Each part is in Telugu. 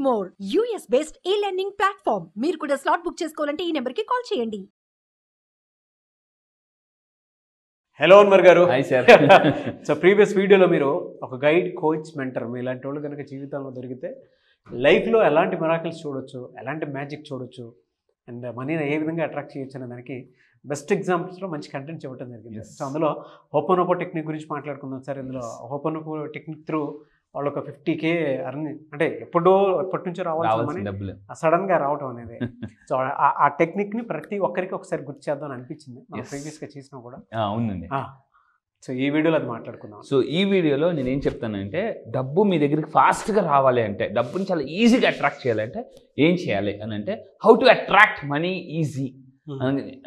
more. US based e-learning platform. మీరు కూడా స్లాట్ బుక్ చేసుకోవాలంటే ఈ నెంబర్కి కాల్ చేయండి. హలో అన్వర్ గారు. Hi sir. సో ప్రీవియస్ వీడియోలో మీరు ఒక గైడ్, కోచ్, మెంటర్ మీ ఇలాంటి వాళ్ళు కనుక జీవితంలో దొరికితే లైఫ్లో ఎలాంటి మిరాకిల్స్ చూడొచ్చు, ఎలాంటి మ్యాజిక్ చూడొచ్చు, అండ్ మనీని ఏ విధంగా అట్రాక్ట్ చేయొచ్చు అనే దానికి బెస్ట్ ఎగ్జాంపుల్స్లో మంచి కంటెంట్ చెప్పడం జరిగింది. సో అందులో హోపోనోపో టెక్నిక్ గురించి మాట్లాడుకుందాం సార్. ఇందులో హోపోనోపో టెక్నిక్ త్రూ వాళ్ళు ఒక 50K అంటే ఎప్పటి నుంచో రావాల్సిన డబ్బులు సడన్గా రావటం అనేది. సో ఆ టెక్నిక్ని ప్రతి ఒక్కరికి ఒకసారి గుర్తు చేద్దాం అనిపించింది, ప్రీవియస్గా చేసినా కూడా. అవునండి. సో ఈ వీడియోలో అది మాట్లాడుకుందాం. సో ఈ వీడియోలో నేను ఏం చెప్తానంటే, డబ్బు మీ దగ్గరికి ఫాస్ట్గా రావాలి అంటే, డబ్బుని చాలా ఈజీగా అట్రాక్ట్ చేయాలంటే ఏం చేయాలి అని అంటే, how to attract money easy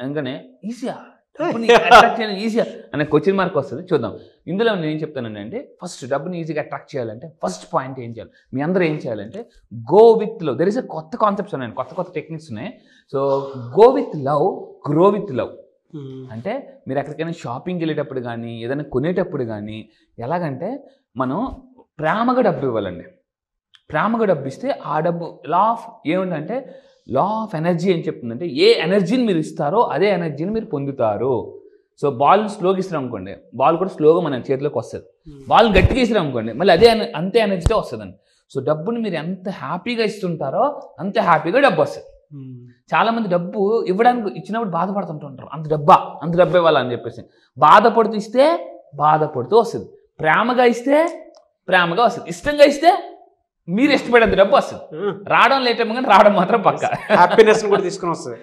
అనగానే ఈజీయా డబ్బుని అట్రాక్ట్ చేయడం ఈజీయా అనే క్వశ్చన్ మార్క్ వస్తుంది. చూద్దాం. ఇందులో నేను ఏం చెప్తానండి అంటే, ఫస్ట్ డబ్బుని ఈజీగా అట్రాక్ట్ చేయాలంటే ఫస్ట్ పాయింట్ ఏం చేయాలి, మీ అందరూ ఏం చేయాలంటే go with love. There is కొత్త కాన్సెప్ట్స్ ఉన్నాయి, కొత్త టెక్నిక్స్ ఉన్నాయి. So go with love, grow with love. అంటే మీరు ఎక్కడికైనా షాపింగ్కి వెళ్ళేటప్పుడు కానీ, ఏదైనా కొనేటప్పుడు కానీ ఎలాగంటే మనం ప్రేమగా డబ్బు ఇవ్వాలండి. ప్రేమగా డబ్బు ఇస్తే ఆ డబ్బు లా ఆఫ్ ఏముందంటే, లా ఆఫ్ ఎనర్జీ ఏం చెప్తుందంటే, ఏ ఎనర్జీని మీరు ఇస్తారో అదే ఎనర్జీని మీరు పొందుతారు. సో బాల్ స్లోగా ఇస్తాం అనుకోండి, బాల్ కూడా స్లోగా మన చేతిలోకి వస్తుంది. బాల్ గట్టిగా ఇస్తాం అనుకోండి, మళ్ళీ అంతే ఎనర్జీతో వస్తుందండి. సో డబ్బుని మీరు ఎంత హ్యాపీగా ఇస్తుంటారో అంత హ్యాపీగా డబ్బు వస్తుంది. చాలామంది డబ్బు ఇచ్చినప్పుడు బాధపడుతుంటారు, అంత డబ్బు ఇవ్వాలని చెప్పేసి. బాధపడుతూ ఇస్తే బాధపడుతూ వస్తుంది, ప్రేమగా ఇస్తే ప్రేమగా వస్తుంది, ఇష్టంగా ఇస్తే మీరు ఇష్టపడేంత డబ్బు వస్తుంది. రావడం లేట్ ఏమో కానీ రావడం మాత్రం పక్క హ్యాపీనెస్ కూడా తీసుకుని వస్తుంది.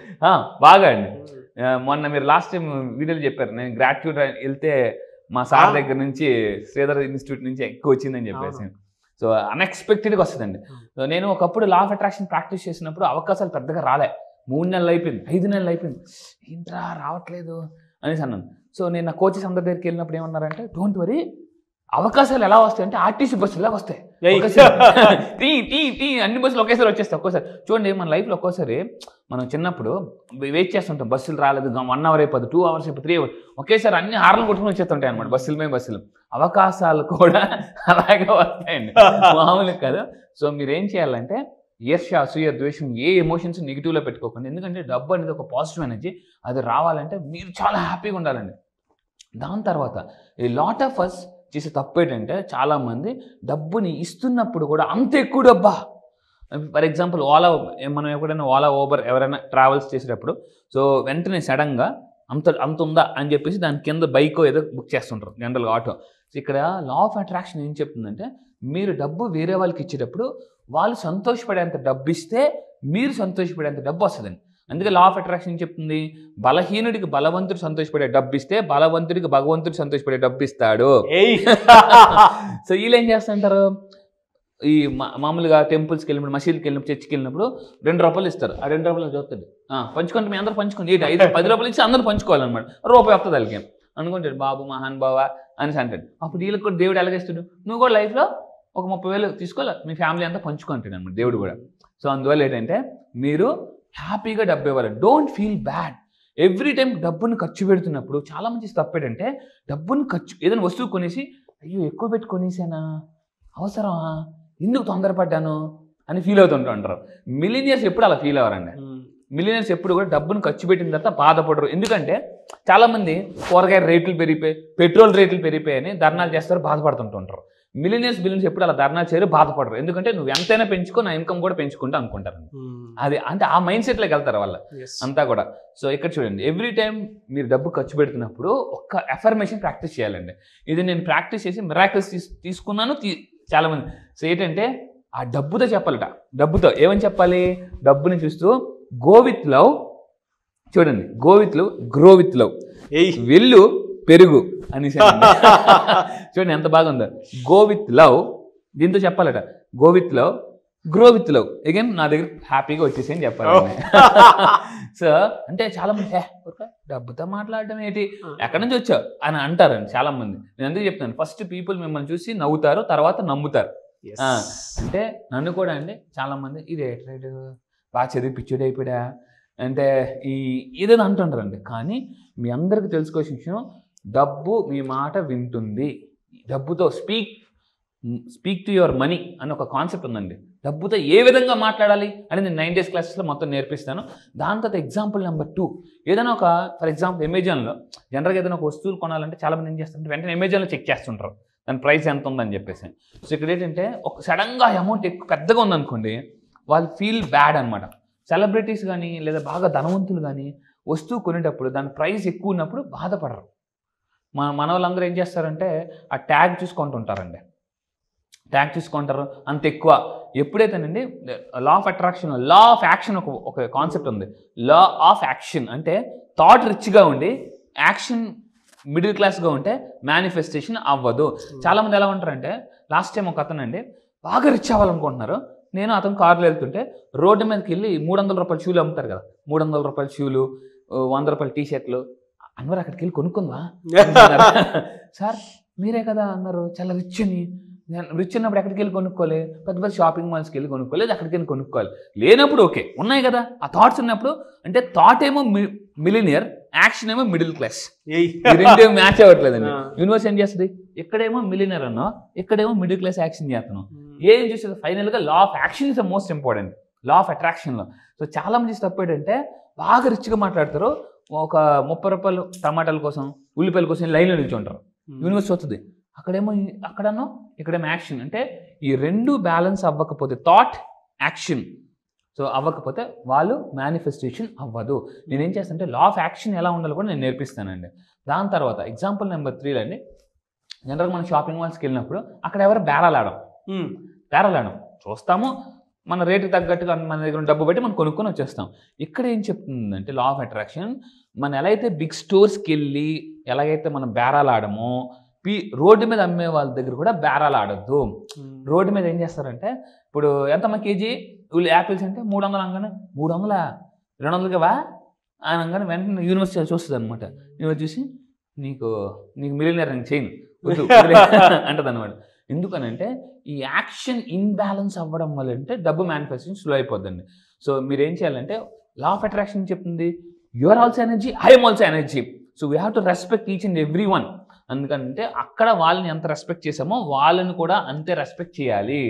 బాగా అండి. మొన్న మీరు లాస్ట్ టైం వీడియోలో చెప్పారు, నేను గ్రాట్యూడ్ వెళ్తే మా సార్ దగ్గర నుంచి శ్రీధర్ ఇన్స్టిట్యూట్ నుంచి ఎక్కువ వచ్చిందని చెప్పేసి. సో అన్ఎక్స్పెక్టెడ్గా వస్తుందండి. సో నేను ఒకప్పుడు లా ఆఫ్ అట్రాక్షన్ ప్రాక్టీస్ చేసినప్పుడు అవకాశాలు పెద్దగా రాలే. 3 నెలలు అయిపోయింది, 5 నెలలు అయిపోయింది, ఏంట్రా రావట్లేదు అనేసి అన్నాను. సో నేను నా కోచెస్ అందరి దగ్గరికి వెళ్ళినప్పుడు ఏమన్నారంటే, డోంట్ వరీ, అవకాశాలు ఎలా వస్తాయంటే ఆర్టీసీ బస్సులా వస్తాయి. అన్ని బస్సులు ఒకేసారి వచ్చేస్తాయి. ఒక్కోసారి చూడండి, మన లైఫ్లో ఒక్కోసారి మనం చిన్నప్పుడు వెయిట్ చేస్తుంటాం, బస్సులు రాలేదు, 1 అవర్ అయిపోతుంది, 2 అవర్స్ అయిపోతుంది, 3 అవర్స్, ఒకేసారి అన్ని హార్లు కొట్టుకుని వచ్చేస్తుంటాయి అనమాట బస్సులు. అవకాశాలు కూడా అలాగే వస్తాయండి, మామూలు కాదు. సో మీరు ఏం చేయాలంటే, ఈర్ష్య, అసూయ, ద్వేషం ఏ ఎమోషన్స్ నెగిటివ్లో పెట్టుకోకండి. ఎందుకంటే డబ్బు అనేది ఒక పాజిటివ్ ఎనర్జీ. అది రావాలంటే మీరు చాలా హ్యాపీగా ఉండాలండి. దాని తర్వాత ఈ లాట్ ఆఫ్ అస్ చేసే తప్పు ఏంటంటే, చాలామంది డబ్బుని ఇస్తున్నప్పుడు కూడా అంత ఎక్కువ డబ్బా. ఫర్ ఎగ్జాంపుల్ మనం ఎప్పుడైనా ఓలా, ఊబర్ ఎవరైనా ట్రావెల్స్ చేసేటప్పుడు సో వెంటనే సడన్గా అంత ఉందా అని చెప్పేసి దాని కింద బైక్ ఏదో బుక్ చేస్తుంటారు జనరల్గా, ఆటో. సో ఇక్కడ లా ఆఫ్ అట్రాక్షన్ ఏం చెప్తుందంటే, మీరు డబ్బు వేరే వాళ్ళకి ఇచ్చేటప్పుడు వాళ్ళు సంతోషపడేంత డబ్బు ఇస్తే మీరు సంతోషపడేంత డబ్బు వస్తుందండి. అందుకే లా ఆఫ్ అట్రాక్షన్ ఏం చెప్తుంది, బలహీనుడికి బలవంతుడు సంతోషపడే డబ్బు ఇస్తే బలవంతుడికి భగవంతుడు సంతోషపడే డబ్బు ఇస్తాడు. సో వీళ్ళు ఏం చేస్తుంటారు, ఈ మామూలుగా టెంపుల్స్కి వెళ్ళినప్పుడు, మసీదుకి వెళ్ళినప్పుడు, చర్చికి వెళ్ళినప్పుడు 2 రూపాయలు ఇస్తారు. ఆ 2 రూపాయలు చూస్తాడు, పంచుకుంటే మీ అందరూ పంచుకోండి, 10 రూపాయలు ఇచ్చి అందరూ పంచుకోవాలన్నమాట. రూపాయి వస్తుంది వాళ్ళకి అనుకుంటాడు, బాబు మహాన్ బావా అనేసి అంటాడు. అప్పుడు వీళ్ళకి కూడా దేవుడు ఎలాగేస్తాడు, నువ్వు కూడా లైఫ్లో ఒక 30,000 తీసుకోవాలి, మీ ఫ్యామిలీ అంతా పంచుకుంటాడు అనమాట దేవుడు కూడా. సో అందువల్ల ఏంటంటే, మీరు హ్యాపీగా డబ్బు ఇవ్వాలి. Don't feel bad. Every time డబ్బుని ఖర్చు పెడుతున్నప్పుడు చాలా మంది తప్పేటంటే, డబ్బుని ఏదైనా వస్తువు కొనేసి అయ్యో ఎక్కువ పెట్టి కొనేసానా, అవసరమా, ఎందుకు తొందరపడ్డాను అని ఫీల్ అవుతుంటూ ఉంటారు. మిలినియర్స్ ఎప్పుడు అలా ఫీల్ అవ్వరండి. మిలినియర్స్ ఎప్పుడు కూడా డబ్బును ఖర్చు పెట్టిన తర్వాత బాధపడరు. ఎందుకంటే చాలామంది కూరగాయల రేట్లు పెరిగిపోయి, పెట్రోల్ రేట్లు పెరిగిపోయాయని ధర్నాలు చేస్తారు, బాధపడుతుంటుంటారు. బిలియనర్స్ ఎప్పుడు అలా ధర్నాలు చేయరు, బాధపడరు. ఎందుకంటే నువ్వు ఎంతైనా పెంచుకో, నా ఇన్కమ్ కూడా పెంచుకుంటా అనుకుంటారు. అది అంటే ఆ మైండ్ సెట్లోకి వెళ్తారు వాళ్ళ అంతా కూడా. సో ఇక్కడ చూడండి, ఎవ్రీ టైం మీరు డబ్బు ఖర్చు పెడుతున్నప్పుడు ఒక్క అఫర్మేషన్ ప్రాక్టీస్ చేయాలండి. ఇది నేను ప్రాక్టీస్ చేసి మిరాకిల్స్ తీసుకున్నాను చాలామంది. సో ఏంటంటే ఆ డబ్బుతో చెప్పాలట. డబ్బుతో ఏమని చెప్పాలి, డబ్బుని చూస్తూ గో విత్ లవ్. చూడండి, go with love, grow with love. వెళ్ళు పెరుగు అనేసి చూడండి ఎంత బాగుందో. గో విత్ లవ్, దీంతో చెప్పాలట, go with love, grow with love. Again నా దగ్గర హ్యాపీగా వచ్చేసి అని చెప్పాలి. సో అంటే చాలా మంది డబ్బుతో మాట్లాడడం ఏంటి, ఎక్కడి నుంచి వచ్చావు అని అంటారండి చాలా మంది. నేను అందుకే చెప్తాను, ఫస్ట్ పీపుల్ మిమ్మల్ని చూసి నవ్వుతారు, తర్వాత నమ్ముతారు. అంటే నన్ను కూడా అండి చాలా మంది ఇది రైట్ బాగా చదివి పిచ్చుడు అయిపోయా అంటే ఏదేదో అంటుంటారండి. కానీ మీ అందరికీ తెలుసుకోవాల్సిన విషయం, డబ్బు మీ మాట వింటుంది. డబ్బుతో స్పీక్ టు యువర్ మనీ అని ఒక కాన్సెప్ట్ ఉందండి. డబ్బుతో ఏ విధంగా మాట్లాడాలి అని నేను 9 days క్లాసెస్లో మొత్తం నేర్పిస్తాను. దాని తర్వాత ఎగ్జాంపుల్ నెంబర్ 2, ఏదైనా ఒక ఫర్ ఎగ్జాంపుల్ అమెజాన్లో జనరల్గా ఏదైనా ఒక వస్తువులు కొనాలంటే చాలామంది ఏం చేస్తారంటే వెంటనే అమెజాన్లో చెక్ చేస్తుంటారు దాని ప్రైస్ ఎంత ఉందని చెప్పేసి. సో ఇక్కడ ఏంటంటే ఒక సడన్గా అమౌంట్ ఎక్కువ పెద్దగా ఉందనుకోండి, వాళ్ళు ఫీల్ బ్యాడ్ అనమాట. సెలబ్రిటీస్ కానీ లేదా బాగా ధనవంతులు కానీ వస్తువు కొనేటప్పుడు దాని ప్రైస్ ఎక్కువ ఉన్నప్పుడు బాధపడరు. మన వాళ్ళందరూ ఏం చేస్తారంటే ఆ ట్యాగ్ చూసుకుంటుంటారండి, ట్యాగ్ చూసుకుంటారు అంత ఎక్కువ. ఎప్పుడైతేనండి law of attraction, law of action ఒక కాన్సెప్ట్ ఉంది. లా ఆఫ్ యాక్షన్ అంటే థాట్ రిచ్గా ఉండి యాక్షన్ మిడిల్ క్లాస్గా ఉంటే మేనిఫెస్టేషన్ అవ్వదు. చాలామంది ఎలా ఉంటారంటే, లాస్ట్ టైం ఒక అతనండి బాగా రిచ్ అవ్వాలనుకుంటున్నారు. నేను అతను కారులో వెళ్తుంటే రోడ్డు మీదకి వెళ్ళి 300 రూపాయల షూలు అమ్ముతారు కదా, 300 రూపాయల షూలు, 100 రూపాయల టీషర్ట్లు, అన్వర్ అక్కడికి వెళ్ళి కొనుక్కుందా సార్ మీరే కదా అన్నారు చాలా రిచ్ అని. రిచ్ ఉన్నప్పుడు ఎక్కడికి వెళ్ళి కొనుక్కోవాలి, పెద్ద పెద్ద షాపింగ్ మాల్స్కి వెళ్ళి కొనుక్కోలేదు, అక్కడికి వెళ్ళి కొనుక్కోవాలి. లేనప్పుడు ఓకే ఉన్నాయి కదా ఆ థాట్స్ ఉన్నప్పుడు, అంటే థాట్ ఏమో మిలినియర్, యాక్షన్ ఏమో మిడిల్ క్లాస్, రెండు మ్యాచ్ అవ్వట్లేదండి. యూనివర్స్ ఏం చేస్తుంది, ఇక్కడేమో మిలినియర్ అన్నా, ఇక్కడేమో మిడిల్ క్లాస్ యాక్షన్ చేస్తున్నాం. ఏం చూస్తుంది ఫైనల్గా law of action is the most important, law of అట్రాక్షన్లో. సో చాలా మంది తప్పు ఏంటంటే బాగా రిచ్గా మాట్లాడతారు, ఒక 30 రూపాయలు టమాటాల కోసం ఉల్లిపాయల కోసం లైన్లో నిల్చుంటారు. యూనివర్స్ వస్తుంది, అక్కడేమో అక్కడనో ఇక్కడేమో యాక్షన్. అంటే ఈ రెండు బ్యాలెన్స్ అవ్వకపోతే, థాట్ యాక్షన్ సో అవ్వకపోతే వాళ్ళు మేనిఫెస్టేషన్ అవ్వదు. నేనేం చేస్తానంటే లా ఆఫ్ యాక్షన్ ఎలా ఉండాలో కూడా నేను నేర్పిస్తానండి. దాని తర్వాత ఎగ్జాంపుల్ నెంబర్ 3 అండి, జనరల్గా మనం షాపింగ్ మాల్స్కి వెళ్ళినప్పుడు అక్కడ ఎవరు బేరాలాడం చూస్తాము, మన రేటుకి తగ్గట్టుగా మన దగ్గర డబ్బు బట్టి మనం కొనుక్కొని వచ్చేస్తాం. ఇక్కడ ఏం చెప్తుందంటే లా ఆఫ్ అట్రాక్షన్, మనం ఎలా అయితే బిగ్ స్టోర్స్కి వెళ్ళి ఎలాగైతే మనం బేరాలాడమో, రోడ్డు మీద అమ్మే వాళ్ళ దగ్గర కూడా బేరాలు ఆడొద్దు. రోడ్డు మీద ఏం చేస్తారంటే, ఇప్పుడు ఎంతమ్మా కేజీ యాపిల్స్ అంటే 300 అనగానే 300 200గా అని అనగానే వెంటనే యూనివర్సిటీ చూస్తుంది అనమాట. యూనివర్సిటీ చూసి నీకు మిలియనర్ నేను చేయను వద్దు అంటది అనమాట. ఎందుకనంటే ఈ యాక్షన్ ఇన్బ్యాలెన్స్ అవ్వడం వల్ల అంటే డబ్బు మేనిఫెస్టేషన్ స్లో అయిపోద్దండి. సో మీరు ఏం చేయాలంటే లా ఆఫ్ అట్రాక్షన్ చెప్తుంది, you are also energy, I'm also energy. So we have to respect each and every one. అందుకంటే అక్కడ వాళ్ళని ఎంత రెస్పెక్ట్ చేసామో వాళ్ళని కూడా అంతే రెస్పెక్ట్ చేయాలి.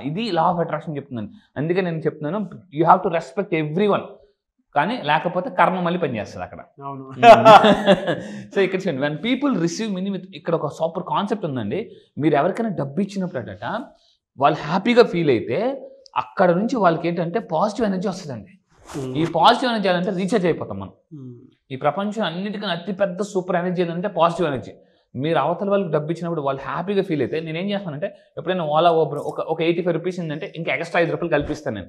ఇది లా ఆఫ్ అట్రాక్షన్ చెప్తున్నాను. అందుకే నేను చెప్తున్నాను you have to respect every one, కానీ లేకపోతే కర్మ మళ్ళీ పనిచేస్తుంది అక్కడ. సో ఇక్కడ చూడండి, when people receive money with, ఇక్కడ ఒక సూపర్ కాన్సెప్ట్ ఉందండి. మీరు ఎవరికైనా డబ్బు ఇచ్చినప్పుడట వాళ్ళు హ్యాపీగా ఫీల్ అయితే అక్కడ నుంచి వాళ్ళకి ఏంటంటే పాజిటివ్ ఎనర్జీ వస్తుందండి. ఈ పాజిటివ్ ఎనర్జీ అంటే రీఛార్జ్ అయిపోతాం మనం. ఈ ప్రపంచం అన్నిటికన్నా అతిపెద్ద సూపర్ ఎనర్జీ ఏంటంటే పాజిటివ్ ఎనర్జీ. మీరు అవతల వాళ్ళకి డబ్బు ఇచ్చినప్పుడు వాళ్ళు హ్యాపీగా ఫీల్ అయితే నేనేం చేస్తానంటే, ఎప్పుడైనా ఓలా ఓబర్ ఒక 85 రూపీస్ ఏంటంటే ఇంకా ఎక్స్ట్రా 5 రూపాయలు కల్పిస్తాను నేను.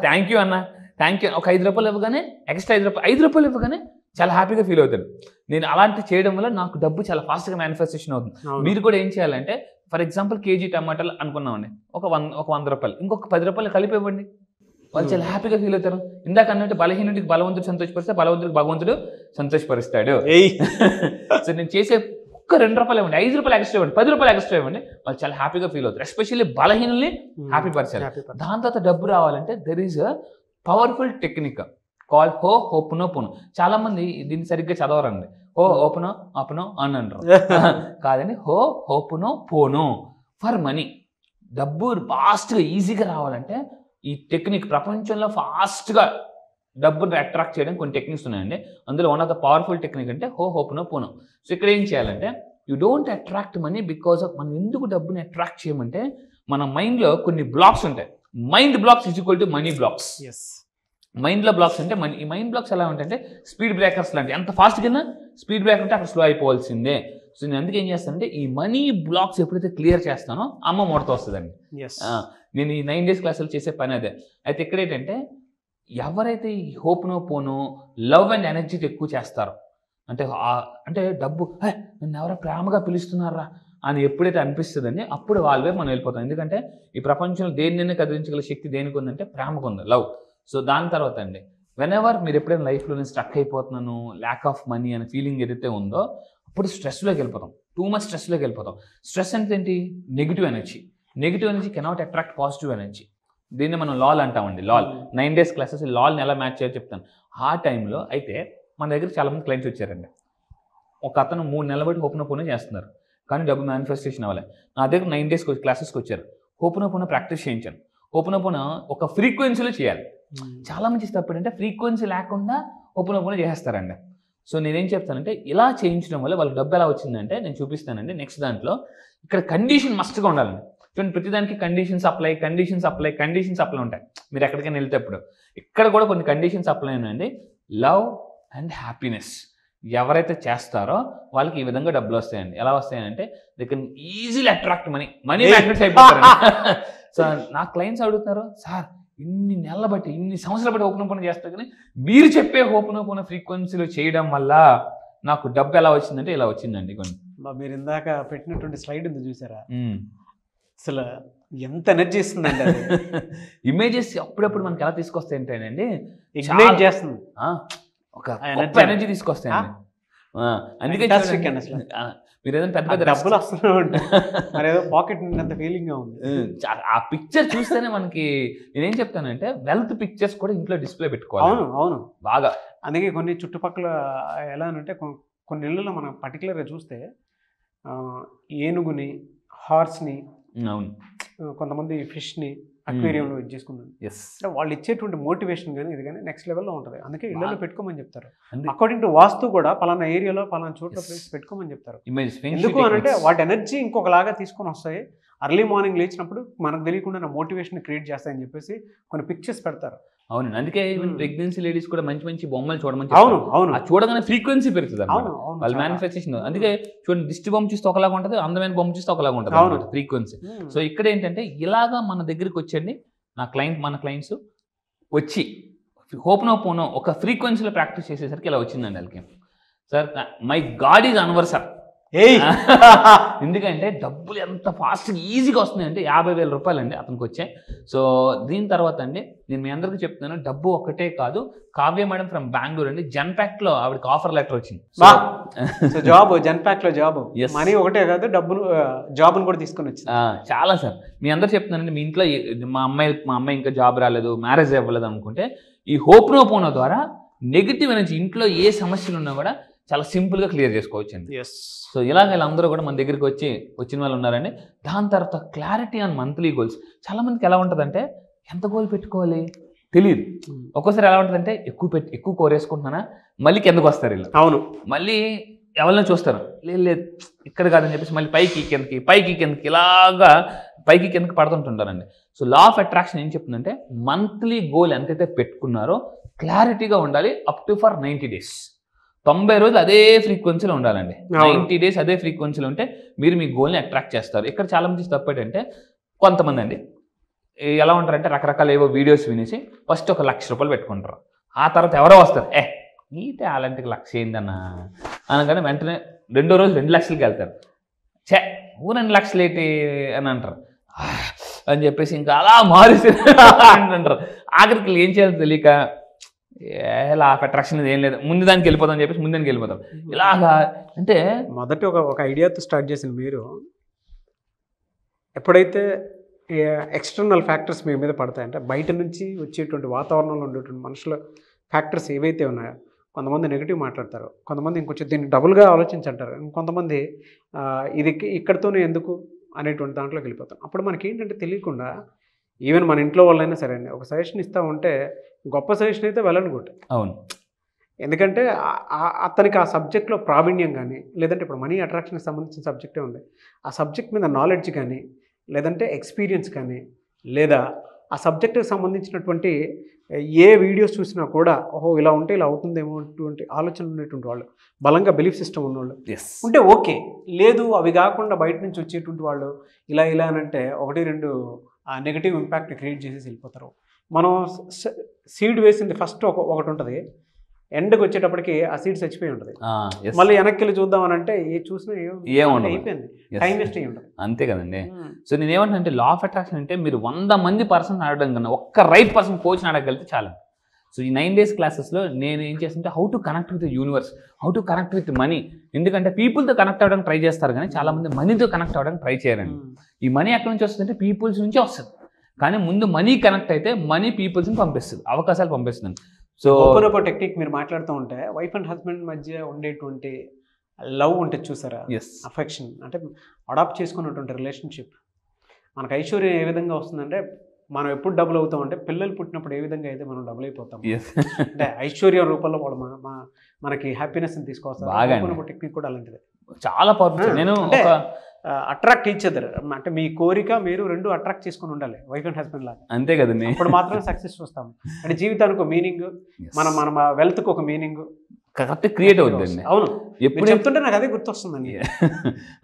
థ్యాంక్ యూ అన్న, థ్యాంక్ యూ. ఒక 5 రూపాయలు ఇవ్వగానే ఎక్స్ట్రా 5 రూపాయలు ఇవ్వగానే చాలా హ్యాపీగా ఫీల్ అవుతాడు. నేను అలాంటి చేయడం వల్ల నాకు డబ్బు చాలా ఫాస్ట్గా మేనిఫెస్టేషన్ అవుతుంది. మీరు కూడా ఏం చేయాలంటే, ఫర్ ఎగ్జాంపుల్ కేజీ టమాటాలు అనుకున్నామండి, ఒక 100 రూపాయలు, ఇంకొక 10 రూపాయలు కలిపి ఇవ్వండి, వాళ్ళు చాలా హ్యాపీగా ఫీల్ అవుతారు. ఇందాక అన్నట్టు బలహీనుడికి బలవంతుడు సంతోషపరిస్తే బలవంతుడికి భగవంతుడు సంతోషపరుస్తాడు. సో నేను చేసే ఒక్క 2 రూపాయలు ఇవ్వండి, 5 రూపాయలు ఎక్స్ట్రా ఇవ్వండి, 10 రూపాయలు ఎక్స్ట్రా ఇవ్వండి, వాళ్ళు చాలా హ్యాపీగా ఫీల్ అవుతారు. ఎస్పెషల్లీ బలహీనుల్ని హ్యాపీ పరచాలి. దాని తర్వాత డబ్బు రావాలంటే there is a powerful technique call hooponopono. చాలా మంది దీన్ని సరిగ్గా చదవరండి. ఓపెనో అని అంటారు. కాదండి, హోపునోపోనో ఫర్ మనీ. డబ్బు ఫాస్ట్గా ఈజీగా రావాలంటే ఈ టెక్నిక్, ప్రపంచంలో ఫాస్ట్గా డబ్బుని అట్రాక్ట్ చేయడం కొన్ని టెక్నిక్స్ ఉన్నాయండి. అందులో one of the powerful technique అంటే హోపునోపోనో. సో ఇక్కడ ఏం చేయాలంటే, you don't attract money because of, మనం ఎందుకు డబ్బుని అట్రాక్ట్ చేయమంటే మన మైండ్లో కొన్ని బ్లాక్స్ ఉంటాయి. Mind blocks is equal to money blocks. మైండ్లో బ్లాక్స్ అంటే ఈ మైండ్ బ్లాక్స్ ఎలా ఉంటాయంటే స్పీడ్ బ్రేకర్స్ లాంటి, ఎంత ఫాస్ట్గా స్పీడ్ బ్రేకర్ ఉంటే అక్కడ స్లో అయిపోవాల్సిందే. సో నేను అందుకే ఏం చేస్తానంటే ఈ మనీ బ్లాక్స్ ఎప్పుడైతే క్లియర్ చేస్తానో అమ్మ ముడత వస్తుందండి. నేను ఈ 9 days క్లాసులు చేసే పని అదే. అయితే ఇక్కడ ఏంటంటే ఎవరైతే ఈ హోపునోపోనో లవ్ అండ్ ఎనర్జీకి ఎక్కువ చేస్తారో, అంటే డబ్బు నన్ను ఎవరో ప్రేమగా పిలుస్తున్నారా అని ఎప్పుడైతే అనిపిస్తుందని అప్పుడు వాళ్ళవే మనం వెళ్ళిపోతాం. ఎందుకంటే ఈ ప్రపంచంలో దేనినైనా కదిలించగల శక్తి దేనికి ఉందంటే ప్రేమకు ఉంది, లవ్. సో దాని తర్వాత అండి, వెనెవర్ మీరు ఎప్పుడైనా లైఫ్లో నేను స్ట్రక్ అయిపోతున్నాను, ల్యాక్ ఆఫ్ మనీ అనే ఫీలింగ్ ఏదైతే ఉందో అప్పుడు స్ట్రెస్లోకి వెళ్ళిపోతాం, టూ మచ్ స్ట్రెస్లోకి వెళ్ళిపోతాం. స్ట్రెస్ అంటే ఏంటి? Negative energy. Negative energy cannot attract positive energy. దీన్ని మనం లాల్ అంటామండి. లాల్ 9 days క్లాసెస్ లాల్ని ఎలా మ్యాచ్ చేయాలో చెప్తాను. ఆ టైంలో అయితే మన దగ్గర చాలామంది క్లయింట్స్ వచ్చారండి. ఒక అతను 3 నెలల బట్టి హోపునోపోనో చేస్తున్నారు, కానీ డబ్బు మేనిఫెస్టేషన్ అవ్వాలి. నా దగ్గర 9 days క్లాసెస్కి వచ్చారు. హోపనోపోనో ప్రాక్టీస్ చేయించాను. హోపనోపోనో ఒక ఫ్రీక్వెన్సీలో చేయాలి. చాలా మంది తప్పుడు అంటే ఫ్రీక్వెన్సీ లేకుండా హోపనోపోనో చేసేస్తారండి. సో నేనేం చెప్తానంటే ఇలా చేయించడం వల్ల వాళ్ళకి డబ్బు ఎలా వచ్చిందంటే నేను చూపిస్తానండి నెక్స్ట్ దాంట్లో. ఇక్కడ కండిషన్ మస్ట్గా ఉండాలండి. చూడండి ప్రతిదానికి కండిషన్స్ అప్లై ఉంటాయి. మీరు ఎక్కడికైనా వెళ్తేప్పుడు ఇక్కడ కూడా కొన్ని కండిషన్స్ అప్లై ఉన్నాయండి. లవ్ అండ్ హ్యాపీనెస్ ఎవరైతే చేస్తారో వాళ్ళకి ఈ విధంగా డబ్బులు వస్తాయండి. ఎలా వస్తాయంటే they can easily attract money magnets అయిపోతారు. సో నా క్లయింట్స్ అడుగుతున్నారు, సార్ ఇన్ని నెలల బట్టి ఇన్ని సంవత్సరాల బట్టి హోపనోపోనో చేస్తారు కానీ మీరు చెప్పే హోపనోపోనో ఫ్రీక్వెన్సీలో చేయడం వల్ల నాకు డబ్బు ఎలా వచ్చిందంటే ఇలా వచ్చిందండి. కొన్ని మీరు ఇందాక పెట్టినటువంటి స్లైడ్ ఉంది చూసారా, అసలు ఎంత ఎనర్జీ ఇస్తుందండి. ఇమేజెస్ అప్పుడప్పుడు మనకి ఎలా తీసుకొస్తాయి అంటేనండి ఇగ్నైట్ చేస్తుంది, ఒక ఎనర్జీ తీసుకొస్తాయండి. అందుకే మీరు ఏదైనా పెద్ద పెద్ద డబ్బులు వస్తూనే ఉంటాయి, మరి ఏదో పాకెట్ నిండినంత ఫీలింగ్ గా ఉంది. ఆ పిక్చర్ చూస్తేనే మనకి నేనేం చెప్తానంటే వెల్త్ పిక్చర్స్ కూడా ఇంట్లో డిస్ప్లే పెట్టుకోవాలి. అవును అవును బాగా. అందుకే కొన్ని చుట్టుపక్కల ఎలా అంటే కొన్ని ఇళ్ళలో మనం పర్టికులర్గా చూస్తే ఏనుగుని, హార్స్ని, అవును కొంతమంది ఫిష్ని అక్వేరియంలో ఇది చేసుకున్నాను. అంటే వాళ్ళు ఇచ్చేటువంటి మోటివేషన్ కానీ ఇది కానీ నెక్స్ట్ లెవెల్లో ఉంటుంది. అందుకే ఇళ్ళలో పెట్టుకోమని చెప్తారు. అకార్డింగ్ టు వాస్తు కూడా పలానా ఏరియాలో పలానా చోట్ల ప్లేస్ పెట్టుకోమని చెప్తారు. ఎందుకు అంటే వాటి ఎనర్జీ ఇంకొకలాగా తీసుకొని వస్తాయి. అర్లీ మార్నింగ్ లేచినప్పుడు మనకు తెలియకుండా మోటివేషన్ క్రియేట్ చేస్తాయని చెప్పేసి కొన్ని పిక్చర్స్ పెడతారు. అవును, అందుకే ప్రెగ్నెన్సీ లేడీస్ కూడా మంచి మంచి బొమ్మలు చూడమని. అవును అవును, చూడగానే ఫ్రీక్వెన్సీ పెరుగుతుంది వాళ్ళ మేనిఫెస్టేషన్. అందుకే చూడండి దిష్టి బొమ్మ చూస్తే ఒకలాగా ఉంటుంది, అందమైన బొమ్మ చూస్తే ఒకలాగా ఉంటుంది ఫ్రీక్వెన్సీ. సో ఇక్కడ ఏంటంటే ఇలాగా మన దగ్గరికి వచ్చండి మన క్లయింట్స్ వచ్చి హోపనోపోనో ఒక ఫ్రీక్వెన్సీలో ప్రాక్టీస్ చేసేసరికి ఇలా వచ్చిందండి వాళ్ళకి. Sir my God is Anwar sir. ఎందుకంటే డబ్బులు ఎంత ఫాస్ట్గా ఈజీగా వస్తున్నాయంటే 50,000 రూపాయలు అండి అతనికి వచ్చాయి. సో దీని తర్వాత అండి నేను మీ అందరికీ చెప్తున్నాను, డబ్బు ఒక్కటే కాదు. కావ్య మేడం ఫ్రమ్ బెంగళూరు అండి, జన్పాక్ట్లో ఆవిడకి ఆఫర్ లెటర్ వచ్చింది. జాబ్ జన్పాక్లో జాబ్, మనీ ఒకటే కాదు డబ్బులు జాబ్ను కూడా తీసుకొని వచ్చింది. చాలా సార్ మీ అందరు చెప్తున్నానండి, మీ ఇంట్లో మా అమ్మాయి ఇంకా జాబ్ రాలేదు, మ్యారేజ్ అవ్వలేదు అనుకుంటే ఈ హోపనోపోనో ద్వారా నెగిటివ్ ఎనర్జీ ఇంట్లో ఏ సమస్యలు ఉన్నా కూడా చాలా సింపుల్గా క్లియర్ చేసుకోవచ్చు అండి. సో ఇలాగ వీళ్ళందరూ కూడా మన దగ్గరికి వచ్చిన వాళ్ళు ఉన్నారండి. దాని తర్వాత క్లారిటీ ఆన్ మంత్లీ గోల్స్. చాలామందికి ఎలా ఉంటుందంటే ఎంత గోల్ పెట్టుకోవాలి తెలియదు. ఒక్కోసారి ఎలా ఉంటుందంటే ఎక్కువ కోరేసుకుంటున్నానా మళ్ళీ కిందకు వస్తారు వీళ్ళు. అవును, మళ్ళీ ఎవరినో చూస్తారు, లేదు ఇక్కడ కాదని చెప్పేసి మళ్ళీ పైకి కిందకి ఇలాగా పైకి కిందకి పడుతుంటుంటారండి. సో లా ఆఫ్ అట్రాక్షన్ ఏం చెప్తుందంటే మంత్లీ గోల్ ఎంతైతే పెట్టుకున్నారో క్లారిటీగా ఉండాలి అప్ టు ఫర్ 90 days. 90 రోజులు అదే ఫ్రీక్వెన్సీలో ఉండాలండి. 90 days అదే ఫ్రీక్వెన్సీలో ఉంటే మీరు మీ గోల్ని అట్రాక్ట్ చేస్తారు. ఇక్కడ చాలా మంది తప్పేటంటే కొంతమంది అండి ఎలా ఉంటారంటే రకరకాల ఏవో వీడియోస్ వినేసి ఫస్ట్ ఒక 1,00,000 రూపాయలు పెట్టుకుంటారు. ఆ తర్వాత ఎవరో వస్తారు, నీ టాలెంట్కి 1,00,000 ఏందన్నా అనగానే వెంటనే రెండో రోజు 2 లక్షలకి వెళ్తారు. 2 లక్షలు ఏంటి అని అంటారు అని చెప్పేసి ఇంకా అలా మారేసి అంటారు. ఆఖరికి ఏం చేయాలో తెలియక లా ఆఫ్ అట్రాక్షన్ ఏం లేదు, ముందు దానికి వెళ్ళిపోతాం చెప్పేసి ముందానికి వెళ్ళిపోతాం. ఇలాగా అంటే మొదటి ఒక ఐడియాతో స్టార్ట్ చేసిన మీరు ఎప్పుడైతే ఎక్స్టర్నల్ ఫ్యాక్టర్స్ మీ మీద పడతాయంటే బయట నుంచి వచ్చేటువంటి వాతావరణంలో ఉండేటువంటి మనుషుల ఫ్యాక్టర్స్ ఏవైతే ఉన్నాయో, కొంతమంది నెగిటివ్ మాట్లాడతారు, కొంతమంది ఇంకొంచెం దీన్ని డబుల్గా ఆలోచించంటారు, ఇంకొంతమంది ఇది ఇక్కడితోనే ఎందుకు అనేటువంటి దాంట్లోకి వెళ్ళిపోతాం. అప్పుడు మనకి ఏంటంటే తెలియకుండా ఈవెన్ మన ఇంట్లో వాళ్ళైనా సరే అండి ఒక సజెషన్ ఇస్తూ ఉంటే గొప్ప సజెషన్ అయితే వెళ్ళను గుడ్. అవును, ఎందుకంటే అతనికి ఆ సబ్జెక్ట్లో ప్రావీణ్యం కానీ, లేదంటే ఇప్పుడు మనీ అట్రాక్షన్కి సంబంధించిన సబ్జెక్టే ఉంది, ఆ సబ్జెక్ట్ మీద నాలెడ్జ్ కానీ, లేదంటే ఎక్స్పీరియన్స్ కానీ, లేదా ఆ సబ్జెక్టుకి సంబంధించినటువంటి ఏ వీడియోస్ చూసినా కూడా ఓహో ఇలా ఉంటే ఇలా అవుతుందేమో అటువంటి ఆలోచన ఉండేటువంటి వాళ్ళు, బలంగా బిలీఫ్ సిస్టమ్ ఉన్నవాళ్ళు ఉంటే ఓకే. లేదు అవి కాకుండా బయట నుంచి వచ్చేటువంటి వాళ్ళు ఇలా అని అంటే 1-2 నెగిటివ్ ఇంపాక్ట్ క్రియేట్ చేసేసి వెళ్ళిపోతారు. మనం సీడ్ వేసింది ఫస్ట్ ఒకటి ఉంటుంది, ఎండ్కి వచ్చేటప్పటికి ఆ సీడ్ చచ్చిపోయి ఉంటుంది. మళ్ళీ వెనక్కి వెళ్ళి చూద్దామని అంటే చూసినా అయిపోయింది, టైం వేస్ట్ అయ్యి ఉంటుంది. అంతే కదండి. సో నేను ఏమంటే లా ఆఫ్ అట్రాక్షన్ అంటే మీరు 100 మంది పర్సన్ అడగడం కన్నా ఒక్క రైట్ పర్సన్ కోచ్ని అడగలిగితే చాలా. సో ఈ 9 days క్లాసెస్లో నేను ఏం చేస్తుంటే how to connect with universe, how to connect with money. ఎందుకంటే పీపుల్తో కనెక్ట్ అవ్వడానికి ట్రై చేస్తారు కానీ చాలామంది మనీతో కనెక్ట్ అవ్వడానికి ట్రై చేయరండి. ఈ మనీ ఎక్కడి నుంచి వస్తుందంటే పీపుల్స్ నుంచి వస్తుంది. కానీ ముందు మనీ కనెక్ట్ అయితే మనీ పీపుల్స్ని పంపిస్తుంది, అవకాశాలు పంపిస్తుంది. సో హోపనోపో టెక్నిక్ మీరు మాట్లాడుతూ ఉంటే వైఫ్ అండ్ హస్బెండ్ మధ్య ఉండేటువంటి లవ్ ఉంటుంది చూసారా, అఫెక్షన్ అంటే అడాప్ట్ చేసుకున్నటువంటి రిలేషన్షిప్, మనకు ఐశ్వర్యం ఏ విధంగా వస్తుందంటే మనం ఎప్పుడు డబుల్ అవుతామంటే పిల్లలు పుట్టినప్పుడు ఏ విధంగా అయితే మనం డబుల్ అయిపోతాం. అంటే ఐశ్వర్యం రూపంలో వాళ్ళు మనకి హ్యాపీనెస్ని తీసుకొస్తారు. టెక్నిక్ కూడా అలాంటిది, చాలా పవర్ఫుల్. నేను అట్రాక్ట్ ఈచ్ అదర్, అంటే మీ కోరిక మీరు రెండు అట్రాక్ట్ చేసుకుని ఉండాలి వైఫ్ అండ్ హస్బెండ్ లాగా. అంతే కదండి, ఇప్పుడు మాత్రమే సక్సెస్ చూస్తాం. అంటే జీవితానికి ఒక మీనింగ్, మన వెల్త్కి ఒక మీనింగ్ కరెక్ట్ క్రియేట్ అవుతుందండి. అవును, ఎప్పుడు చెప్తుంటే నాకు అదే గుర్తొస్తుందండి.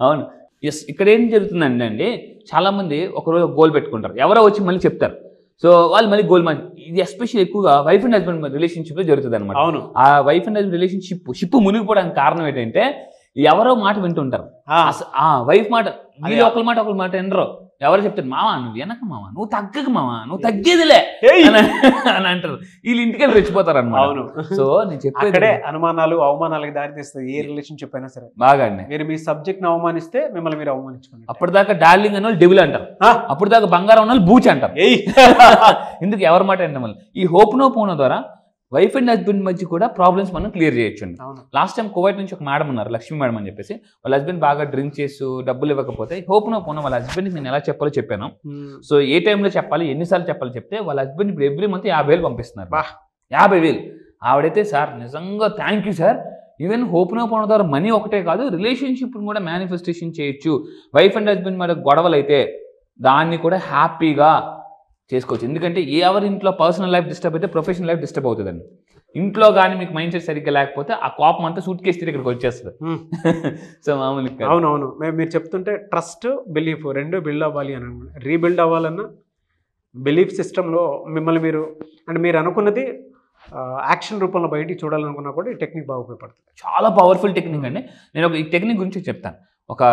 అవును, ఎస్. ఇక్కడ ఏం జరుగుతుందండి అండి, చాలామంది ఒకరోజు గోల్ పెట్టుకుంటారు, ఎవరో వచ్చి మళ్ళీ చెప్తారు. సో వాళ్ళు మళ్ళీ గోల్ ఇది ఎస్పెషల్లీ ఎక్కువగా వైఫ్ అండ్ హస్బెండ్ రిలేషన్షిప్లో జరుగుతుంది అనమాట. అవును, ఆ వైఫ్ అండ్ హస్బెండ్ రిలేషన్షిప్ మునిగిపోవడానికి కారణం ఏంటంటే ఎవరో మాట వింటుంటారు. వైఫ్ మాట వీళ్ళు ఒకరి మాట వినరు. ఎవరు చెప్తారు, మావా నువ్వు వెనక మావా, నువ్వు తగ్గక మావా, నువ్వు తగ్గేదిలే అని అంటారు. వీళ్ళు ఇంటికెళ్ళి రెచ్చిపోతారు అనమాట. అవును, సో నేను చెప్పేది అనుమానాలు అవమానాలకు దారి తీస్తుంది ఏ రిలేషన్షిప్ అయినా సరే. బాగా అండి, మీరు మీ సబ్జెక్ట్ ని అవమానిస్తే మిమ్మల్ని మీరు అవమానించుకోండి. అప్పటిదాకా డార్లింగ్ అన్న వాళ్ళు డెవిల్ అంటారు, అప్పటిదాకా బంగారం ఉన్న వాళ్ళు బూచ్ అంటారు. ఎందుకు ఎవరి మాట వినడం వల్ల. ఈ హోప్ నో పోనో ద్వారా వైఫ్ అండ్ హస్బెండ్ మధ్య కూడా ప్రాబ్లమ్స్ మనం క్లియర్ చేయొచ్చు. లాస్ట్ టైం కువైట్ నుంచి ఒక మేడం ఉన్నారు, లక్ష్మీ మేడం అని చెప్పేసి. వాళ్ళ హస్బెండ్ బాగా డ్రింక్ చేస్తూ డబ్బులు ఇవ్వకపోతే హోప్ నో పోనో వాళ్ళ హస్బెండ్కి నేను ఎలా చెప్పాలో చెప్పాను. సో ఏ టైంలో చెప్పాలి, ఎన్నిసార్లు చెప్పాలి చెప్తే వాళ్ళ హస్బెండ్ ఇప్పుడు ఎవ్రీ మంత్ 50,000 పంపిస్తున్నారు. 50,000. ఆవిడైతే సార్ నిజంగా thank you sir, even hooponopono ద్వారా మనీ ఒకటే కాదు రిలేషన్షిప్ కూడా మేనిఫెస్టేషన్ చేయొచ్చు. వైఫ్ అండ్ హస్బెండ్ మీద గొడవలు అయితే దాన్ని కూడా హ్యాపీగా చేసుకోవచ్చు. ఎందుకంటే ఎవరి ఇంట్లో పర్సనల్ లైఫ్ డిస్టర్బ్ అయితే ప్రొఫెషనల్ లైఫ్ డిస్టర్బ్ అవుతుందండి. ఇంట్లో కానీ మీకు మైండ్ సెట్ సరిగ్గా లేకపోతే ఆ కోపం అంతా సూట్ కేసు ఇక్కడికి వచ్చేస్తుంది. సో మామూలుగా అవునవును, మీరు చెప్తుంటే ట్రస్ట్ బిలీఫ్ రెండు బిల్డ్ అవ్వాలి అని, రీబిల్డ్ అవ్వాలన్నా బిలీఫ్ సిస్టంలో మిమ్మల్ని మీరు అనుకున్నది యాక్షన్ రూపంలో బయటికి చూడాలనుకున్నా కూడా ఈ టెక్నిక్ బాగా ఉపయోగపడుతుంది. చాలా పవర్ఫుల్ టెక్నిక్ అండి. నేను ఈ టెక్నిక్ గురించి చెప్తాను, ఒక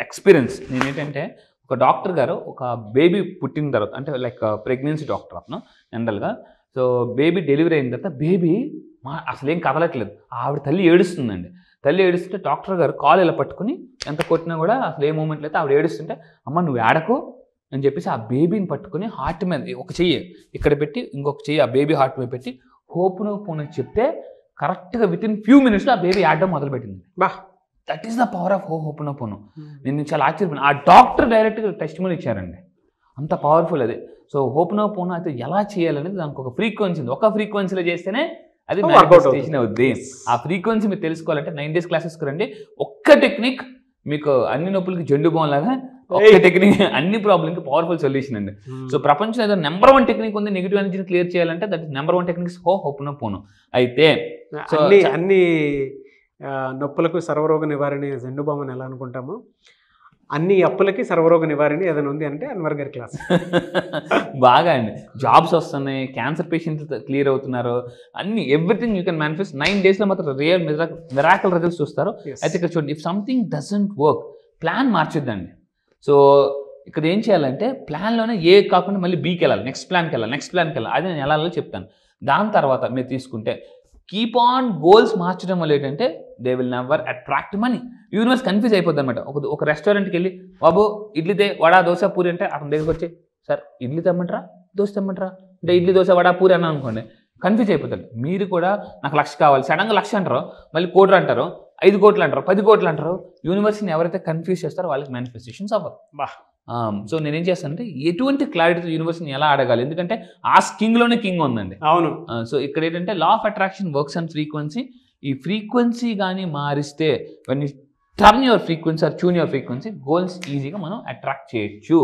ఎక్స్పీరియన్స్. నేను ఏంటంటే ఒక డాక్టర్ గారు ఒక బేబీ పుట్టిన తర్వాత, అంటే లైక్ ప్రెగ్నెన్సీ డాక్టర్ అతను జనరల్గా. సో బేబీ డెలివరీ అయిన తర్వాత బేబీ అసలు ఏం కదలట్లేదు, ఆవిడ తల్లి ఏడుస్తుందండి. తల్లి ఏడుస్తుంటే డాక్టర్ గారు కాలు ఇలా పట్టుకుని ఎంత కొట్టినా కూడా అసలు ఏ మూమెంట్ అయితే ఆవిడ ఏడుస్తుంటే, అమ్మ నువ్వు ఏడకు అని చెప్పేసి ఆ బేబీని పట్టుకుని హార్ట్ మీద ఒక చెయ్యి ఇక్కడ పెట్టి ఇంకొక చెయ్యి ఆ బేబీ హార్ట్ మీద పెట్టి హోప్ నో పోనో చెప్తే కరెక్ట్గా వితిన్ ఫ్యూ మినిట్స్లో ఆ బేబీ ఆడడం మొదలుపెట్టింది. That is the power of hooponopono. నేను చాలా ఆశ్చర్యపోయాను. ఆ డాక్టర్ డైరెక్ట్గా టెస్టిమనీ ఇచ్చారండి, అంత పవర్ఫుల్ అది. సో హోప్ నో పోనో అయితే ఎలా చేయాలనేది దానికి ఒక ఫ్రీక్వెన్సీ ఉంది. ఒక ఫ్రీక్వెన్సీలో చేస్తేనే అది మేనిఫెస్టేషన్ అవుద్ది. ఆ ఫ్రీక్వెన్సీ మీరు తెలుసుకోవాలంటే 9 days క్లాసెస్కి రండి. ఒక్క టెక్నిక్ మీకు అన్ని నొప్పులకి జెండు బాం లాగా, ఒక్క టెక్నిక్ అన్ని ప్రాబ్లమ్కి పవర్ఫుల్ సొల్యూషన్ అండి. సో ప్రపంచంలో ఏదో నెంబర్ 1 టెక్నిక్ ఉంది నెగిటివ్ ఎనర్జీని క్లియర్ చేయాలంటే that is number 1 techniques hooponopono. అయితే అన్ని నొప్పులకు సర్వరోగ నివారణ జెండు బామ్ అని ఎలా అనుకుంటామో, అన్ని అప్పులకి సర్వరోగ నివారణ ఏదైనా ఉంది అంటే అన్వర్ గారి క్లాస్. బాగా అండి, జాబ్స్ వస్తున్నాయి, క్యాన్సర్ పేషెంట్స్ క్లియర్ అవుతున్నారు, అన్ని ఎవ్రీథింగ్ యూ కెన్ మేనిఫెస్ట్. 9 daysలో మాత్రం రియల్ మిరాకిల్ రిజల్ట్స్ చూస్తారు. అయితే ఇక్కడ చూడండి, if something doesn't work plan మార్చొద్దండి. సో ఇక్కడ ఏం చేయాలంటే ప్లాన్లోనే ఏ కాకుండా మళ్ళీ బీకి వెళ్ళాలి, నెక్స్ట్ ప్లాన్కి వెళ్ళాలి. అది నేను ఎలా చెప్తాను. దాని తర్వాత మీరు తీసుకుంటే కీప్ ఆన్ గోల్స్ మార్చడం వల్ల ఏంటంటే they will never attract money. Universe confuse అయిపోద్ది అనమాట. ఒక రెస్టారెంట్కి వెళ్ళి బాబు ఇడ్లీ వడ దోశ పూరి అంటే అతని దగ్గరికి వచ్చి సార్ ఇడ్లీ తెమ్మంటారా దోశ తెమ్మంటారా అంటే ఇడ్లీ దోశ వడ పూరి అన్నా అనుకోండి, కన్ఫ్యూజ్ అయిపోతాడు. మీరు కూడా నాకు 1,00,000 కావాలి, సడన్గా 1,00,000 అంటారు, మళ్ళీ 1 కోటి అంటారు, 5 కోట్లు అంటారు, 10 కోట్లు అంటారు. యూనివర్స్ని ఎవరైతే కన్ఫ్యూజ్ చేస్తారో వాళ్ళకి మేనిఫెస్టేషన్స్ అవ్వదు. సో నేనేం చేస్తానంటే ఎటువంటి క్లారిటీతో యూనివర్స్ని ఎలా అడగాలి, ఎందుకంటే ఆ కింగ్లోనే కింగ్ ఉందండి. అవును. సో ఇక్కడ ఏంటంటే లా of attraction works and frequency. ఈ ఫ్రీక్వెన్సీ కానీ మారిస్తే when you turn your frequency or tune your frequency, goals ఈజీగా మనం అట్రాక్ట్ చేయొచ్చు.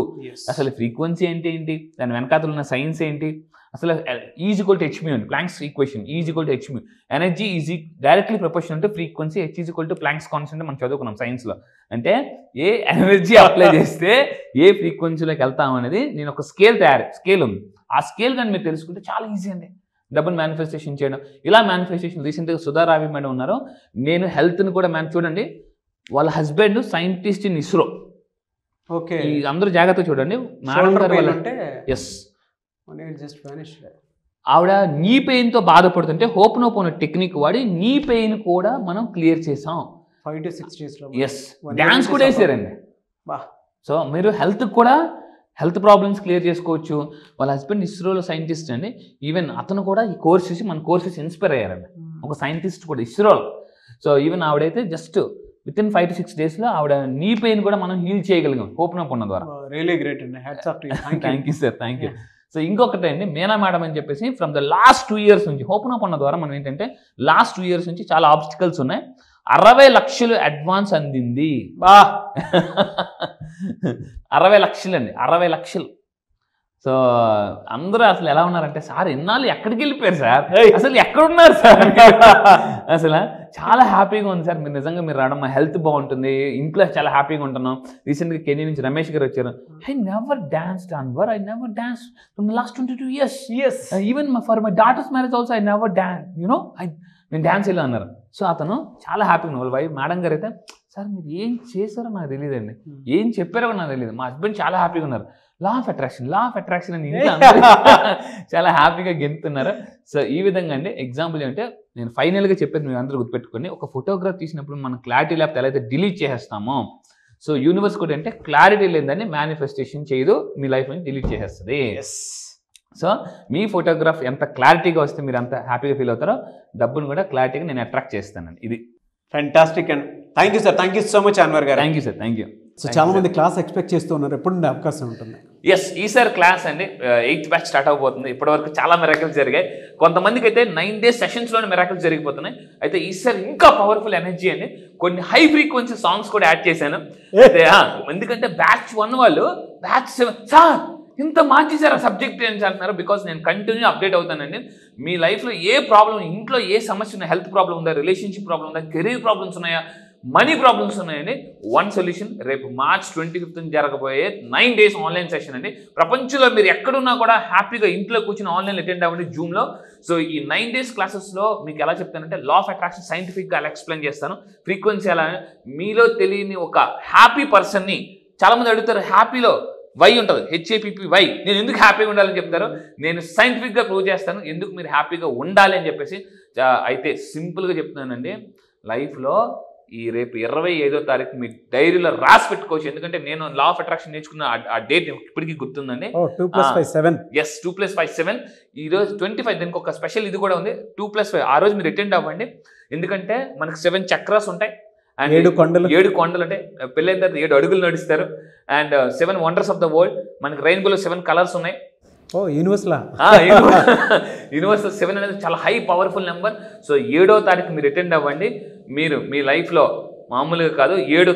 అసలు ఫ్రీక్వెన్సీ అంటే ఏంటి, దాని వెనకాతలు ఉన్న సైన్స్ ఏంటి, అసలు ఈజ్ ఈక్వల్ టు హెచ్మ్యూ అండి, Planck's equation. Is equal to h nu, energy is directly proportional to frequency. H is equal to Planck's constant మనం చదువుకున్నాం సైన్స్లో. అంటే ఏ ఎనర్జీ అప్లై చేస్తే ఏ ఫ్రీక్వెన్సీలోకి వెళ్తాం అనేది నేను ఒక స్కేల్ ఉంది. ఆ స్కేల్ కానీ మీరు తెలుసుకుంటే చాలా ఈజీ అండి డబ్బులు మేనిఫెస్టేషన్ చేయడం. ఇలా మేనిఫెస్టేషన్ రీసెంట్గా సుధా రావి మేడం ఉన్నారు. నేను హెల్త్ని కూడా చూడండి, వాళ్ళ husband scientist in ISRO. Okay, అందరూ జాగ్రత్తగా చూడండి. మేడం గారు ఎస్ ఆవిడ నీ పెయిన్తో బాధపడుతుంటే హోప్ నో పోనో టెక్నిక్ వాడి నీ పెయిన్ కూడా మనం క్లియర్ చేసాం. 5 to 6 days. ఎస్, డ్యాన్స్ కూడా వేసారండి. సో మీరు హెల్త్ ప్రాబ్లమ్స్ క్లియర్ చేసుకోవచ్చు. వాళ్ళ హస్బెండ్ ఇస్రోలో సైంటిస్ట్ అండి. ఈవెన్ అతను కూడా ఈ కోర్స్ చూసి మన కోర్స్ చూసి ఇన్స్పైర్ అయ్యారండి. ఒక సైంటిస్ట్ కూడా ఇస్రోలో. సో ఈవెన్ ఆవిడైతే just within 5 to 6 days ఆవిడ నీ పెయిన్ కూడా మనం హీల్ చేయగలిగాం ఓపెన్ అప్ ఉన్న ద్వారా. రియలీ గ్రేట్ అండి, hats off to you. Thank you sir, thank you. So ఇంకొకటి అండి, మీనా మేడం అని చెప్పేసి ఫ్రమ్ ద లాస్ట్ 2 years నుంచి ఓపెన్ అప్ ఉన్న ద్వారా మనం ఏంటంటే లాస్ట్ 2 years నుంచి చాలా ఆబ్స్టికల్స్ ఉన్నాయి, 60 లక్షలు అడ్వాన్స్ అందింది. 60 లక్షలు అండి, 60 లక్షలు. సో అందరూ అసలు ఎలా ఉన్నారంటే, సార్ ఇన్నాళ్ళు ఎక్కడికి వెళ్ళిపోయారు సార్, అసలు ఎక్కడున్నారు సార్, అసలు చాలా హ్యాపీగా ఉంది సార్ మీరు నిజంగా మీరు రావడం, మా హెల్త్ బాగుంటుంది, ఇంట్లో చాలా హ్యాపీగా ఉంటున్నాం. రీసెంట్గా కెనీ నుంచి రమేష్ గారు వచ్చారు. I never danced Anwar, I never dance from the last 22 years. Even for my daughters marriage also I never dance, నేను డాన్స్ వెళ్ళి అన్నారు. సో అతను చాలా హ్యాపీగా ఉన్నారు. వాళ్ళ వైఫ్ మేడం గారు అయితే, సార్ మీరు ఏం చేశారో నాకు తెలియదండి, ఏం చెప్పారో నాకు తెలియదు, మా హస్బెండ్ చాలా హ్యాపీగా ఉన్నారు, లా ఆఫ్ అట్రాక్షన్ అని ఇంట్లో చాలా హ్యాపీగా గెంతున్నారు. సో ఈ విధంగా అండి ఎగ్జాంపుల్ ఏంటంటే, నేను ఫైనల్గా చెప్పేది మీరు అందరూ గుర్తుపెట్టుకోండి, ఒక ఫోటోగ్రాఫ్ తీసినప్పుడు మనం క్లారిటీ లేకపోతే ఎలా అయితే డిలీట్ చేసేస్తామో, సో యూనివర్స్ కూడా అంటే క్లారిటీ లేదని మేనిఫెస్టేషన్ చేయదు, మీ లైఫ్ నుంచి డిలీట్ చేసేస్తుంది. సో మీ ఫోటోగ్రాఫ్ ఎంత క్లారిటీగా వస్తే మీరు అంత హ్యాపీగా ఫీల్ అవుతారో, డబ్బును కూడా క్లారిటీగా నేను అట్రాక్ట్ చేస్తానండి. ఇది fantastic and thank you sir, thank you so much Anwar garu. Thank you sir, thank you. So చాలా మంది క్లాస్ ఎక్స్పెక్ట్ చేస్తూ ఉన్నారు, ఎప్పుడు ఉండే అవకాశం ఉంటుంది? ఎస్, ఈసారి క్లాస్ అండి 8th బ్యాచ్ స్టార్ట్ అవబోతుంది. ఇప్పటివరకు చాలా మిరాకిల్స్ జరిగాయి, కొంతమందికి అయితే 9 days సెషన్స్లోనే మిరాకిల్స్ జరిగిపోతున్నాయి. అయితే ఈసారి ఇంకా పవర్ఫుల్ ఎనర్జీ అండి, కొన్ని హై ఫ్రీక్వెన్సీ సాంగ్స్ కూడా యాడ్ చేశాను. అయితే ఎందుకంటే బ్యాచ్ 1 వాళ్ళు బ్యాచ్ 7 సార్ ఇంత మార్చేసారు ఆ సబ్జెక్ట్ అని అంటున్నారు. బికాస్ నేను కంటిన్యూ అప్డేట్ అవుతానండి. మీ లైఫ్లో ఏ ప్రాబ్లం, ఇంట్లో ఏ సమస్య ఉన్నా, హెల్త్ ప్రాబ్లం ఉందా, రిలేషన్షిప్ ప్రాబ్లం ఉందా, కెరీర్ ప్రాబ్లమ్స్ ఉన్నాయా, మనీ ప్రాబ్లమ్స్ ఉన్నాయండి, వన్ సొల్యూషన్. రేపు March 25th జరగబోయే 9 days ఆన్లైన్ సెషన్ అండి. ప్రపంచంలో మీరు ఎక్కడున్నా కూడా హ్యాపీగా ఇంట్లో కూర్చొని ఆన్లైన్ అటెండ్ అవ్వండి జూమ్లో. సో ఈ 9 days క్లాసెస్లో మీకు ఎలా చెప్తానంటే, లా ఆఫ్ అట్రాక్షన్ సైంటిఫిక్గా ఎలా ఎక్స్ప్లెయిన్ చేస్తాను, ఫ్రీక్వెన్సీ ఎలా, మీలో తెలియని ఒక హ్యాపీ పర్సన్ని, చాలామంది అడుగుతారు హ్యాపీలో వై ఉంటుంది, HAPPY, నేను ఎందుకు హ్యాపీగా ఉండాలని చెప్తారు, నేను సైంటిఫిక్గా ప్రూవ్ చేస్తాను ఎందుకు మీరు హ్యాపీగా ఉండాలి అని చెప్పేసి. అయితే సింపుల్గా చెప్తున్నానండి, లైఫ్లో ఈ రేపు 25వ తారీఖు మీ డైరీలో రాసి పెట్టుకోవచ్చు. ఎందుకంటే నేను లా ఆఫ్ అట్రాక్షన్ నేర్చుకున్న ఆ డేట్ ఇప్పటికీ గుర్తుందండి. 2+5=7. ఎస్, 2+5=7. ఈరోజు 25, దీనికి ఒక స్పెషల్ ఇది కూడా ఉంది, 2+5. ఆ రోజు మీరు అటెండ్ అవ్వండి. ఎందుకంటే మనకు 7 చక్రాస్ ఉంటాయి, అండ్ 7 కొండలు ఉంటాయి. పెళ్ళైన తర్వాత 7 అడుగులు నడుస్తారు, and 7 wonders of the world. మనకి రెయిన్బోలో 7 కలర్స్ ఉన్నాయి. యూనివర్సల్ 7 అనేది చాలా హై పవర్ఫుల్ నెంబర్. సో 7వ తారీఖు మీరు అటెండ్ అవ్వండి. మీరు మీ లైఫ్లో మామూలుగా కాదు, 7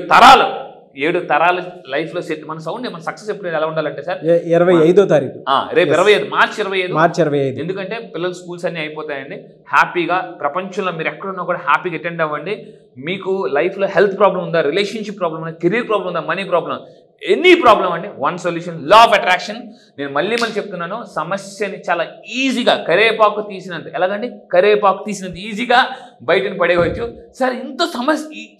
తరాలు లైఫ్లో సెట్. మన సౌండ్ మన సక్సెస్ ఎప్పుడు ఎలా ఉండాలంటే సార్, 25వ తారీఖు రేపు 25 March 25. ఎందుకంటే పిల్లలు స్కూల్స్ అన్నీ అయిపోతాయండి. హ్యాపీగా ప్రపంచంలో మీరు ఎక్కడున్నా కూడా హ్యాపీగా అటెండ్ అవ్వండి. మీకు లైఫ్లో హెల్త్ ప్రాబ్లం ఉందా, రిలేషన్షిప్ ప్రాబ్లం ఉందా, కెరీర్ ప్రాబ్లం ఉందా, మనీ ప్రాబ్లం, ఎనీ ప్రాబ్లం అండి, one solution, law of attraction. నేను మళ్ళీ చెప్తున్నాను, సమస్యని చాలా ఈజీగా కరేపాకు తీసినంత, ఎలాగండి కరేపాకు తీసినంత ఈజీగా బయటను పడేయవచ్చు. సార్ ఇంత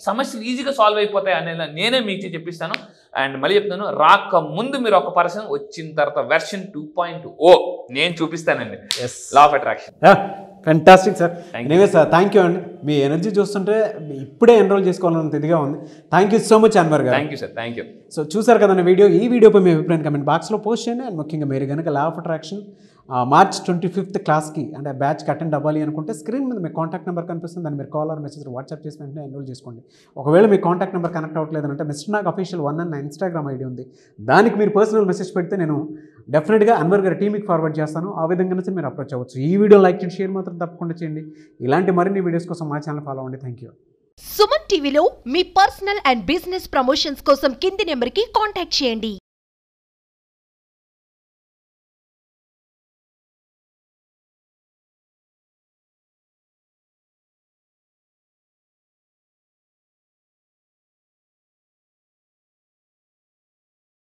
సమస్యలు ఈజీగా సాల్వ్ అయిపోతాయి అనేది నేనే మీకు చెప్పిస్తాను. అండ్ మళ్ళీ చెప్తున్నాను, రాక ముందు మీరు ఒక పర్సన్, వచ్చిన తర్వాత వెర్షన్ 2.0 నేను చూపిస్తానండి, law of attraction. Fantastic sir. Anyway sir, thank you అండి. మీ ఎనర్జీ చూస్తుంటే ఇప్పుడే ఎన్రోల్ చేసుకోవాలన్నంత ఇదిగా ఉంది. Thank you so much Anwar garu. Thank you sir, thank you. So చూసారు కదండి వీడియో. ఈ వీడియోపై మీ అభిప్రాయం కమెంట్ బాక్స్లో పోస్ట్ చేయండి. అండ్ ముఖ్యంగా మీరు కనుక లా ఆఫ్ అట్రాక్షన్ March 25th క్లాస్కి అంటే బ్యాచ్కి అటెండ్ అవ్వాలి అనుకుంటే, స్క్రీన్ మీద మీ కాంటాక్ట్ నెంబర్ కనిపిస్తుంది, దాన్ని మీరు కాల్ ఆర్ మెసేజ్ వాట్సాప్ చేసి వెంటనే ఎన్రోల్ చేసుకోండి. ఒకవేళ మీ కాంటాక్ట్ నెంబర్ కనెక్ట్ అవ్వట్లేదంటే మిస్టర్ నాగ్ అఫీషియల్ 1 అన్న ఇన్స్టాగ్రామ్ ఐడి ఉంది, దానికి మీరు పర్సనల్ మెసేజ్ పెడితే నేను డెఫినెట్గా అన్వర్ గారి టీమ్కి ఫార్వర్డ్ చేస్తాను. ఆ విధంగా నుంచి మీరు అప్రోచ్ అవ్వచ్చు. ఈ వీడియో లైక్ చేయండి, షేర్ మాత్రం తప్పకుండా చేయండి. ఇలాంటి మరిన్ని వీడియోస్ కోసం మా ఛానల్ ఫాలో అవ్వండి. Thank you. సుమన్ టీవీలో మీ పర్సనల్ అండ్ బిజినెస్ ప్రమోషన్స్ కోసం కింది నెంబర్కి కాంటాక్ట్ చేయండి.